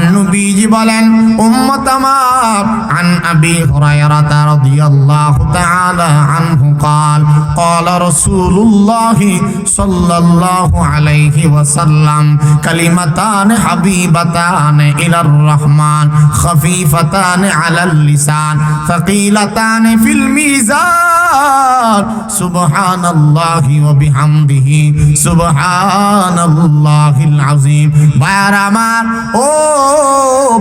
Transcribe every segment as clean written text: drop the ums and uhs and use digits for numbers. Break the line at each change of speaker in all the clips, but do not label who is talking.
নবীজি বলেন উম্মত আমার আন আবি হুরায়রা রাদিয়াল্লাহু তাআলা আনহু قال قال رسول الله صلى الله عليه وسلم كلمتان حبيبتان إلى الرحمن خفيفتان على اللسان ثقيلتان في الميزان سبحان الله وبحمده سبحان الله العظيم ভাইরা আমার ও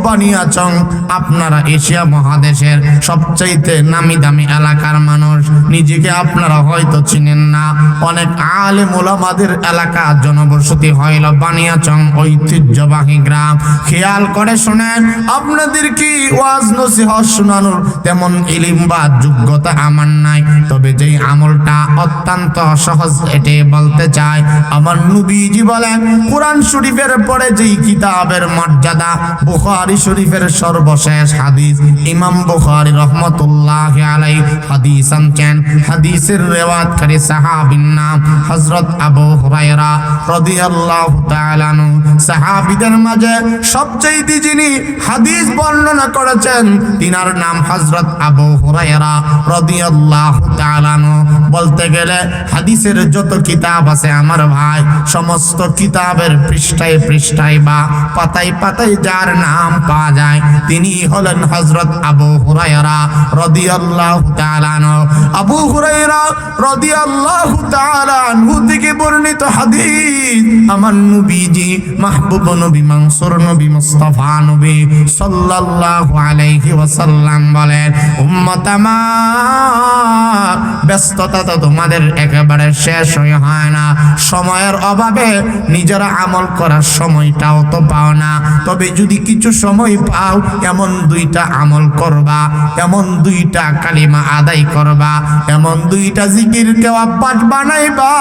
বানিয়াচং আপনারা এশিয়া মহাদেশের সবচাইতে নামি দামি এলাকার মানুষ নিজেকে আপনারা হয়তো চিনেন না অনেক আলেম ওলামাদের এলাকা জনবসতি হইল বানিয়াচং ঐতিহ্যবাহী গ্রাম খেয়াল করে শুনেন আপনাদের কি ওয়াজ নসিহত শোনানোর তেমন ইলম বা যোগ্যতা আমার নাই তবে যেই আমলটা অত্যন্ত সহজ এটাই বলতে চাই আমার নবীজি বলেন কোরআন শরীফের পরে যেই কিতাবের মর্যাদা বুখারী শরীফের সর্বশেষ হাদিস ইমাম বুখারী রাহমাতুল্লাহি আলাইহি হাদিস আনছেন হাদিসের রিওয়ায়াতকারী সাহাবীর নাম হযরত আবু হুরায়রা রাদিয়াল্লাহু তাআলা আনহু সাহাবীদের মাঝে সবচেয়ে যিনি হাদিস বর্ণনা করেছেন তিনার নাম হযরত আবু হুরায়রা রাদিয়াল্লাহু তাআলা আনহু বলতে গেলে হাদিসের যত কিতাব আছে আমার ভাই সমস্ত কিতাবের পৃষ্ঠায় পৃষ্ঠায় বা পাতায় পাতায় যার নাম পাওয়া যায় তিনি হলেন হযরত আবু হুরায়রা রাদিয়াল্লাহু তাআলা আনহু আবু হুরায়রা রাদিয়াল্লাহু তাআলা আনহু থেকে বর্ণিত হাদিস আমার নবীজি মাহবুব নবী মনসুর নবী মুস্তাফা নবী সাল্লাল্লাহু আলাইহি ওয়াসাল্লাম বলেন উম্মত আমার ব্যস্ততা তো তোমাদের একেবারে শেষ হয় না সময়ের অভাবে নিজেরা আমল করার সময়টাও তো পাও না তবে যদি কিছু সময় পাও এমন দুইটা আমল করবা এমন দুইটা কালিমা আদায় করবা এমন দুইটা জিকির কেওয়া পাঠ বানাইবা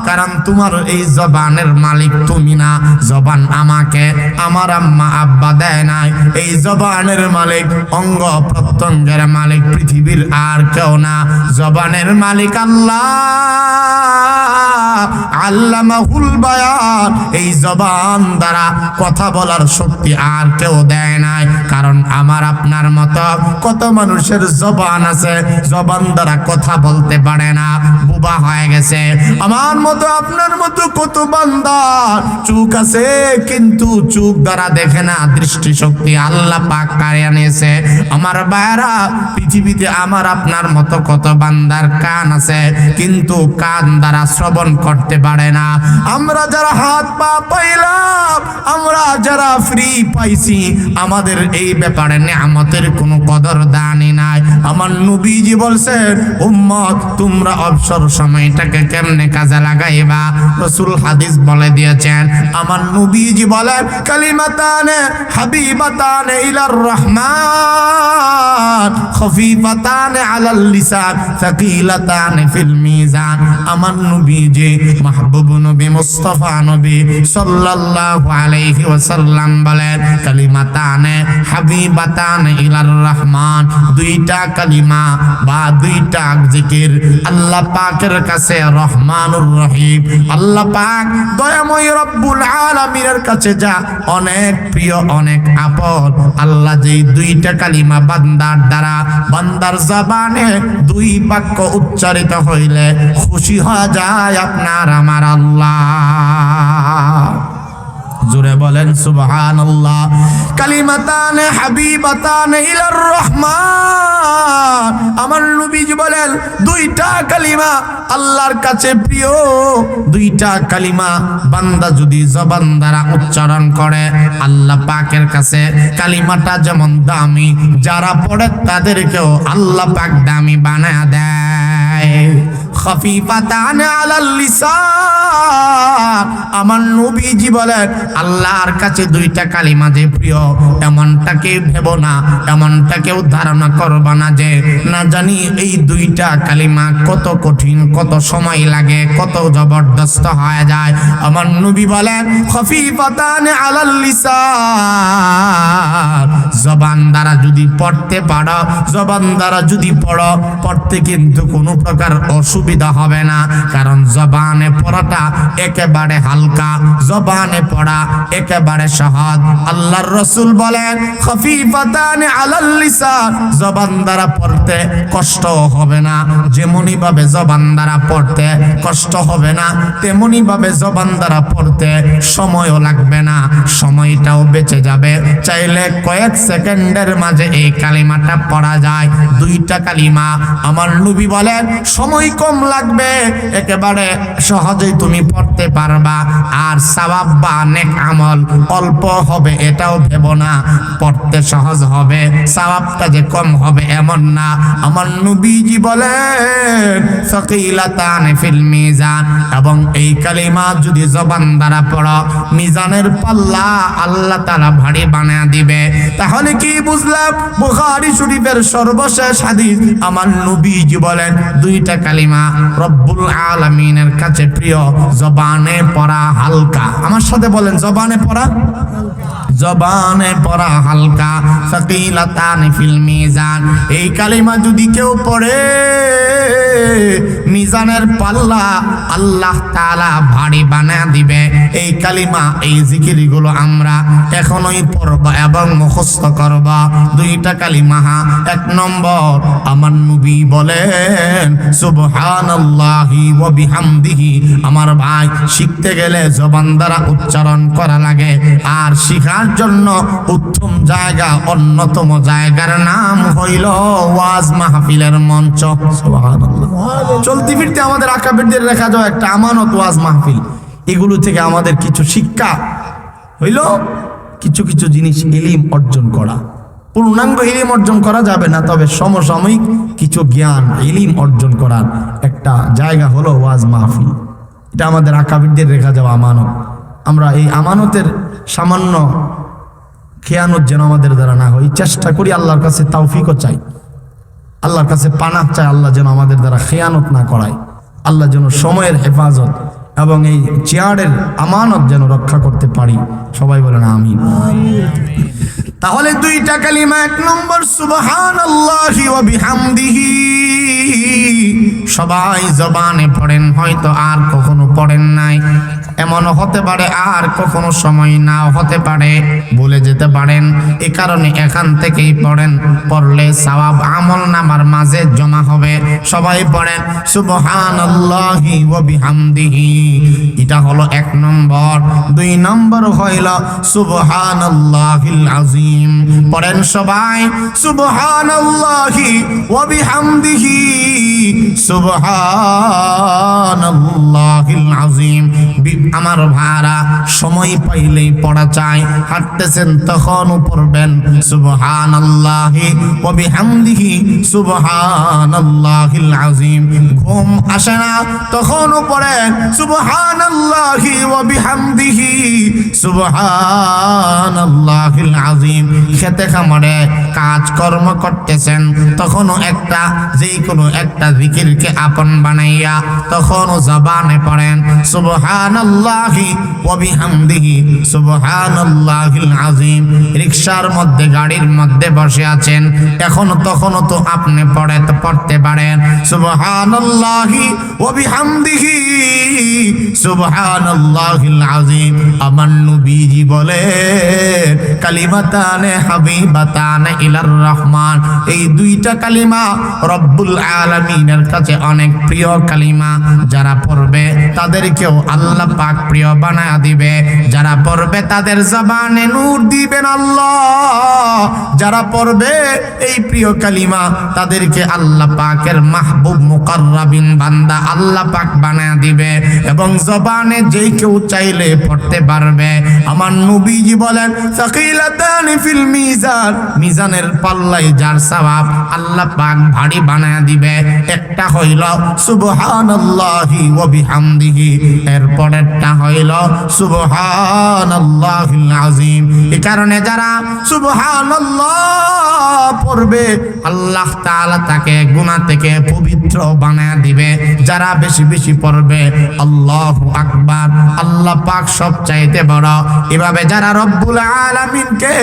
কারণ তোমার এই জবানের মালিক তুমি না জবান আমাকে আমার আম্মা আব্বা দেয় নাই এই জবানের মালিক অঙ্গ প্রত্যঙ্গের মালিক পৃথিবীর আর কেউ না জবানের মালিক আল্লাহ আল্লামাহুল বায়ান এই জবান দ্বারা কথা বলার শক্তি আর কেউ দেয় নাই কারণ আমার আপনার মতো কত মানুষের জবান আছে জবান দ্বারা কথা বলতে পারে না বোবা হয়ে গেছে আমার মতো আপনার মতো কত বান্দা চোখ আছে কিন্তু চোখ দ্বারা দেখে না দৃষ্টি শক্তি আল্লাহ পাক কারিয়ে নিয়েছে আমার ভাইরা পৃথিবীতে আমার আপনার মতো কত বান্দার কান আছে কিন্তু কান দ্বারা শ্রবণ করতে পারে না আমরা যারা হাত পা পাইলাম আমরা যারা ফ্রি পাইছি আমাদের এই ব্যাপারে নিয়ামতের কোনো কদর দানি নাই আমার নবীজি বলছেন উম্মত তোমরা অবসর সময়টাকে কেমনে কাজে লাগাইবা রাসূল হাদিস বলে দিয়েছেন আমার নবীজি বলেন কালিমাতানে হাবিবাতানে ইলার রহমান খফিফাতানে আলাল লিসান সাকিলাতানে ফিল মিজান আমার নবীজি মাহবুব নবী মুস্তাফা নবী সাল্লাল্লাহু আলাইহি ওয়াসাল্লাম বলেন কালিমাতানে হাবিবাতানে ইলার রহমান দুইটা কালিমা বা দুইটা জিকির আল্লাহ পাকের কাছে রহমানুর রহিম আল্লাহ পাক দয়াময় রব্বুল আলামিনের কাছে যা অনেক প্রিয় অনেক আপন আল্লাহ যেই দুইটা কালিমা বান্দার দ্বারা বান্দার জবানে দুই বাক্য উচ্চারিত হইলে খুশি হয়ে যায় আপনার আমার আল্লাহ জোরে বলেন সুবহানাল্লাহ কালিমাতানে হাবিবাতানে ইলার রহমান আমার নবীজি বলেন দুইটা কালিমা আল্লাহর কাছে প্রিয় দুইটা কালিমা বান্দা যদি জবান দ্বারা উচ্চারণ করে আল্লাহ পাকের কাছে কালিমাটা যেমন দামি যারা পড়ে তাদেরকেও আল্লাহ পাক দামি বানায় দেয় খফিফাতান আলাল লিসান আমার নবীজি বলেন আল্লাহর কাছে দুইটা কালিমা যে প্রিয় এমনটাকে ভেবো না এমনটাকেও ধারণা করবা না যে না জানি এই দুইটা কালিমা কত কঠিন কত সময় লাগে কত জবরদস্ত হয়ে যায় আমার নবী বলেন খফিফাতান আলাল লিসান জবান দ্বারা যদি পড়তে পারো, জবান দ্বারা যদি পড়ো, পড়তে কিন্তু কোনো প্রকার অসুবিধা হবে না, কারণ জবানে পড়াটা একেবারে হালকা, জবানে পড়া একেবারে সহজ। আল্লাহর রাসূল বলেন খফিফাতান আলাল লিসান, জবান দ্বারা পড়তে কষ্ট হবে না। যেমনি ভাবে জবান দ্বারা পড়তে কষ্ট হবে না, তেমনি ভাবে জবান দ্বারা পড়তে সময়ও লাগবে না, সময়টাও বেঁচে যাবে। চাইলে কয়েক সেকেন্ডের মাঝে এই কালিমাটা পড়া যায়। দুইটা কালিমা আমার নবী বলেন সময় কম লাগবে, একেবারে সহজেই তুমি পড়তে পারবা, আর সওয়াব বা নেক আমল অল্প হবে এটাও ভেবো না। পড়তে সহজ হবে, সওয়াবটা যে কম হবে এমন না। আমার নবীজি বলেন সাকিলাতান ফিল মিজান, এবং এই কালিমা যদি জবান দ্বারা পড়ো, মিজানের পাল্লা আল্লাহ তাআলা ভারী বানায়া দিবে। তাহলে কি বুঝলাম? বুখারী শরীফের সর্বশেষ হাদিস, আমার নবীজি বলেন দুইটা কালিমা রব্বুল আলামিনের কাছে প্রিয়, জবানে পড়া হালকা। আমার সাথে বলেন জবানে পড়া, জবানে পড়া হালকা। সাকিলাতান ফিল মিজান, এই কালিমা যদি কেউ পড়ে, মিজানের পাল্লা আল্লাহ তাআলা ভারী বানায়া দিবে। এই কালিমা, এই জিকিরগুলো আমরা এখনই পড়ব এবং মুখস্থ করব। দুইটা কালিমা। এক নম্বর, আমার নবী বলেন সুবহানাল্লাহি ওয়া বিহামদিহি। আমার ভাই, শিখতে গেলে জবান দ্বারা উচ্চারণ করা লাগে, আর শিখার জন্য উত্তম জায়গা, অন্যতম জায়গার নাম হইল ওয়াজ মাহফিলের মঞ্চ। সুবহানাল্লাহ। চলতি ফিরতে আমাদের আকাবিরদের রেখা যাওয়া একটা আমানত ওয়াজ মাহফিল, এগুলো থেকে আমাদের কিছু শিক্ষা হইল, কিছু কিছু জিনিস ইলম অর্জন করা। পূর্ণাঙ্গ ইলম অর্জন করা যাবে না, তবে সমসাময়িক কিছু জ্ঞান ইলম অর্জন করার একটা জায়গা হলো ওয়াজ মাহফিল। এটা আমাদের আকাবিরদের রেখা যাওয়া আমানত। আমরা এই আমানতের সামান্য খেয়ানত যেন আমাদের দ্বারা না হয়, চেষ্টা করি। আল্লাহর কাছে তৌফিকও চাই, আল্লাহর কাছে পানাহ চাই, আল্লাহ যেন আমাদের দ্বারা খেয়ানত না করায়, আল্লাহ যেন সময়ের হেফাজত এবং এই চেয়ারের আমানত যেন রক্ষা করতে পারি। সবাই বলেন আমিন। তাহলে দুইটা কালিমা, এক নম্বর সুবহানাল্লাহি ওয়া বিহামদিহি, সবাই জবানে পড়েন, হয়তো আর কখনো পড়েন নাই, এমনও হতে পারে আর কখনো সময় নাও হতে পারে, ভুলে যেতে পারেন। এই কারণে এখান থেকেই পড়েন, পড়লে সওয়াব আমল নামার মাঝে জমা হবে। সবাই পড়েন সুবহানাল্লাহি ওয়া বিহামদিহি, এটা হলো এক নম্বর। দুই নম্বর হইল সুবহানাল্লাহিল আযীম। পড়েন সবাই সুবহানাল্লাহি ওয়া বিহামদিহি, সুবহানাল্লাহিল আযীম। আমার ভাড়া সময় পাইলেই পড়া চাই, হাঁটতেছেন তখনও পড়বেন সুবহানাল্লাহি ওয়া বিহামদিহি সুবহানাল্লাহিল আযীম। ঘুম আসে না তখনও পড়েন সুবহানাল্লাহি ওয়া বিহামদিহি সুবহানাল্লাহিল আযীম। খেতে খামারে কাজ কর্ম করতেছেন, তখনও একটা যে কোনো একটা জিকিরকে আপন বানাইয়া তখনও জবানে পড়েন সুবহানাল্লাহি ওয়া বিহামদিহি সুবহানাল্লাহিল আযীম। রিকশার মধ্যে, গাড়ির মধ্যে বসে আছেন, এখনো তখনও তো আপনি পড়তে পারেন সুবহানাল্লাহি ওয়া বিহামদিহি সুবহানাল্লাহিল আযীম। আমার নবীজি বলেন কালিমাতানে হাবিবাতানে ইলার রহমান, এই দুইটা কালিমা রব্বুল আলামিনের কাছে অনেক প্রিয় কালিমা। যারা পড়বে তাদেরকেও আল্লাহ পাক প্রিয় বানায়া দিবে, যারা পড়বে তাদের জবানে নূর দিবেন আল্লাহ। যারা পড়বে এই প্রিয় কালিমা তাদেরকে আল্লাহ পাকের মাহবুব মুকাররাবিন বান্দা আল্লাহ পাক বানায়া দিবে, এবং জবানে যেই কেউ চাইলে পড়তে পারবে। আমার নবীজি বলেন সাকিলাতানি ফিল মিজান, মিজানের পাল্লায় যার সওয়াব আল্লাহ পাক ভারী বানায়া দিবে। একটা হইল সুবহানাল্লাহি ওয়া বিহামদিহি, এরপরেরটা হইল সুবহানাল্লাহিল আযীম। এই কারণে যারা সুবহানাল্লাহ পড়বে আল্লাহ তাআলা তাকে গুনাহ থেকে পবিত্র বানায় দিবে। যারা বেশি বেশি পড়বে আল্লাহু আকবার, আল্লাহ পাক সবচাইতে বড়, এভাবে যারা রব্বুল আলামিনকে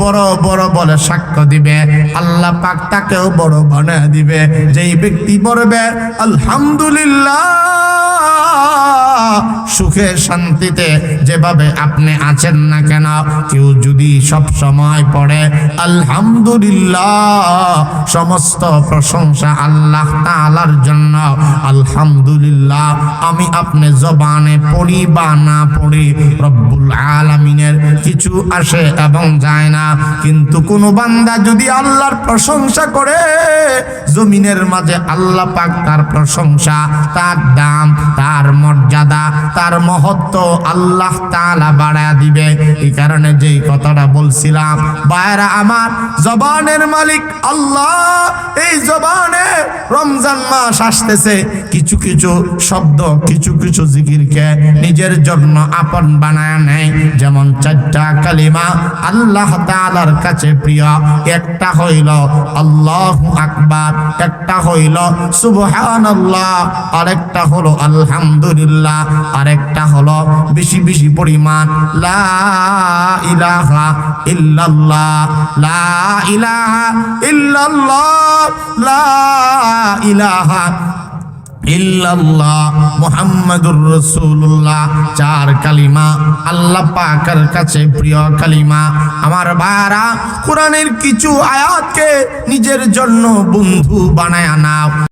বড় বড় বলে সাক্ষ্য দিবে আল্লাহ পাক তাকেও বড় বানায় দিবে। যেই ব্যক্তি পড়বে আলহামদুলিল্লাহ, সুখে শান্তিতে যেভাবে আপনি আছেন না কেন, কেউ যদি সব সময় পড়ে আলহামদুলিল্লাহ, সমস্ত প্রশংসা আল্লাহ তাআলার জন্য, আলহামদুলিল্লাহ আমি আপনি জবানে পড়ি বা না পড়ি রব্বুল আলামিনের কিছু আসে এবং যায় না। কিন্তু কোন বান্দা যদি আল্লাহর প্রশংসা করে, জমিনের মাঝে আল্লাহ পাক তার প্রশংসা, তার দাম, তার মর্যাদা, তার মহত্ব আল্লাহ তাআলা বাড়ায়া দিবে। এই কারণে যেই কথাটা বলছিলাম, ভাইরা আমার, জবানের মালিক আল্লাহ। এই জবানে রমজান মাস আসতেছে, কিছু কিছু শব্দ, কিছু কিছু জিকিরকে নিজের জন্য আপন বানায় নেয়। যেমন 4টা কালিমা আল্লাহ তাআলার কাছে প্রিয়। একটা হইল আল্লাহু আকবার, একটা হইল সুবহানাল্লাহ, আরেকটা হলো আলহামদুলিল্লাহ, আরেকটা হলো বেশি বেশি পরিমাণ লা ইলাহা ইল্লাল্লাহ, লা ইলাহা ইল্লাল্লাহ, লা ইলাহা ইল্লাল্লাহ মুহাম্মাদুর রাসূলুল্লাহ। 4 কালিমা আল্লাহ পাকের কাছে প্রিয় কালিমা। আমার ভাইরা, কোরআনের কিছু আয়াতকে নিজের জন্য বন্ধু বানায় নাও।